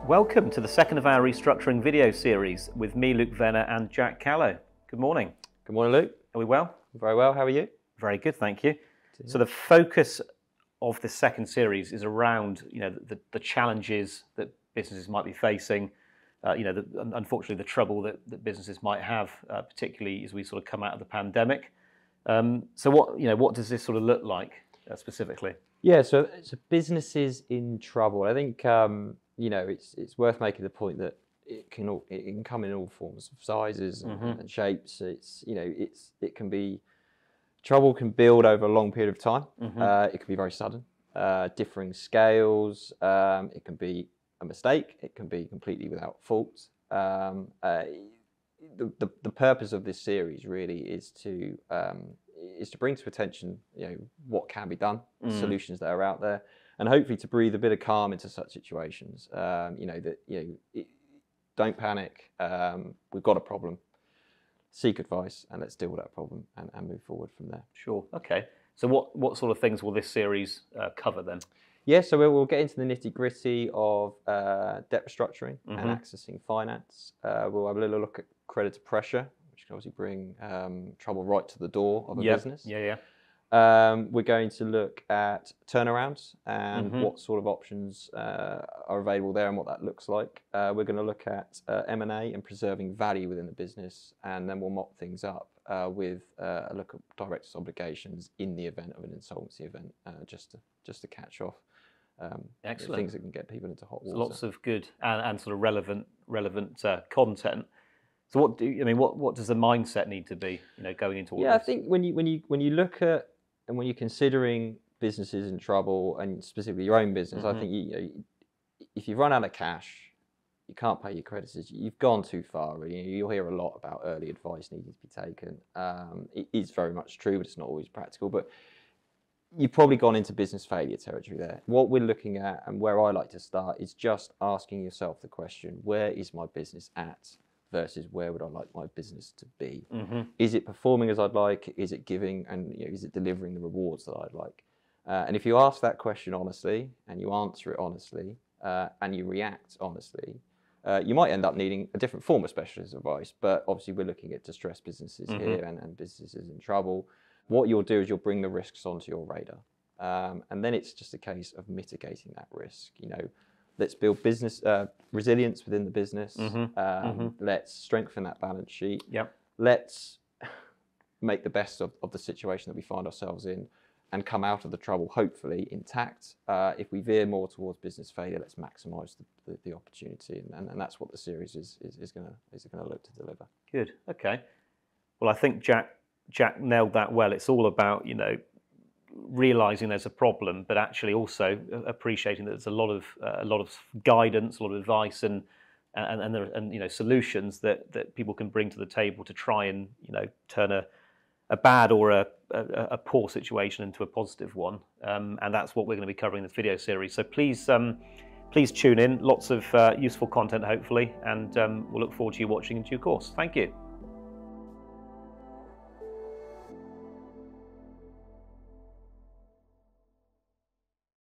Welcome to the second of our restructuring video series with me, Luke Venner, and Jack Callow. Good morning. Good morning, Luke. Are we well? Very well. How are you? Very good, thank you. So the focus of this second series is around, the challenges that businesses might be facing. Unfortunately, the trouble that businesses might have, particularly as we sort of come out of the pandemic. So what does this sort of look like specifically? Yeah, so businesses in trouble. I think it's worth making the point that it can come in all forms of sizes and shapes. Trouble can build over a long period of time. It can be very sudden, differing scales. It can be a mistake. It can be completely without fault. The purpose of this series really is to bring to attention what can be done, solutions that are out there, and hopefully to breathe a bit of calm into such situations. Don't panic. We've got a problem. Seek advice and let's deal with that problem and move forward from there. Sure. Okay. So what sort of things will this series cover then? Yeah, so we'll get into the nitty-gritty of debt restructuring and accessing finance. We'll have a little look at creditor pressure, which can obviously bring trouble right to the door of a business. Yeah. We're going to look at turnarounds and what sort of options are available there and what that looks like. We're going to look at M&A and preserving value within the business, and then we'll mop things up with a look at directors' obligations in the event of an insolvency event, just to catch off Excellent. things that can get people into hot water. So lots of good and sort of relevant content. So what does the mindset need to be, going into all this? I think when you look at and when you're considering businesses in trouble and specifically your own business, I think if you've run out of cash, you can't pay your creditors, you've gone too far. Really. You'll hear a lot about early advice needing to be taken. It is very much true, but it's not always practical. But you've probably gone into business failure territory there. What we're looking at and where I like to start is just asking yourself the question, where is my business at? Versus where would I like my business to be? Is it performing as I'd like? Is it giving and is it delivering the rewards that I'd like? And if you ask that question honestly and you answer it honestly and you react honestly, you might end up needing a different form of specialist advice. But obviously we're looking at distressed businesses here and businesses in trouble. What you'll do is you'll bring the risks onto your radar. And then it's just a case of mitigating that risk. Let's build business resilience within the business. Let's strengthen that balance sheet. Let's make the best of the situation that we find ourselves in and come out of the trouble, hopefully, intact. If we veer more towards business failure, let's maximise the opportunity. And that's what the series is going to look to deliver. Good. Okay. Well, I think Jack nailed that well. It's all about, realizing there's a problem, but actually also appreciating that there's a lot of guidance, a lot of advice, and solutions that people can bring to the table to try and turn a bad or a poor situation into a positive one. And that's what we're going to be covering in this video series. So please tune in. Lots of useful content, hopefully, and we'll look forward to you watching in due course. Thank you.